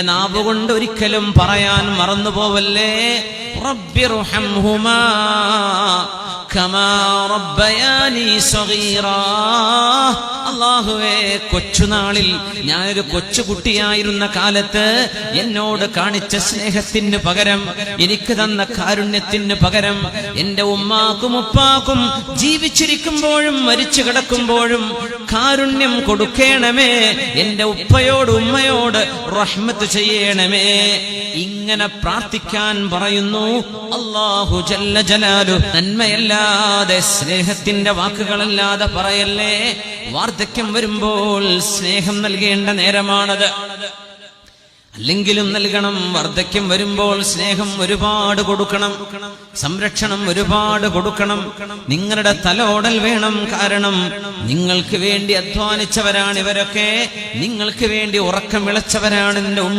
നാവുകൊണ്ട് ഒരിക്കലും പറയാൻ മറന്നുപോവല്ലേ. റബ്ബിർഹംഹുമാ കമാ റബ്ബയാനി സഗീറാ. അല്ലാഹുവേ, കൊച്ചുനാളിൽ ഞാനൊരു കൊച്ചുകുട്ടിയായിരുന്ന കാലത്ത് എന്നോട് കാണിച്ച സ്നേഹത്തിന് പകരം, എനിക്ക് തന്ന കാരുണ്യത്തിന് പകരം എന്റെ ഉമ്മാക്കും ഉപ്പാക്കും ജീവിച്ചിരിക്കുമ്പോഴും മരിച്ചു കിടക്കുമ്പോഴും കാരുണ്യം കൊടുക്കണമേ. എന്റെ ഉപ്പയോട് ഉമ്മയോട് റഹ്മത്ത് ചെയ്യണമേ. ഇങ്ങനെ പ്രാർത്ഥിക്കാൻ പറയുന്നു അല്ലാഹു ജല്ല ജലാലു. നന്മയല്ലാതെ, സ്നേഹത്തിന്റെ വാക്കുകളല്ലാതെ പറയല്ലേ. വാർദ്ധക്യം വരുമ്പോൾ സ്നേഹം നൽകേണ്ട നേരമാണത്. അല്ലെങ്കിലും നൽകണം. വാർദ്ധക്യം വരുമ്പോൾ സ്നേഹം ഒരുപാട് കൊടുക്കണം, സംരക്ഷണം ഒരുപാട് കൊടുക്കണം. നിങ്ങളുടെ തലോടൽ വേണം. കാരണം നിങ്ങൾക്ക് വേണ്ടി അധ്വാനിച്ചവരാണ് ഇവരൊക്കെ, നിങ്ങൾക്ക് വേണ്ടി ഉറക്കം വിളച്ചവരാണ് നിന്റെ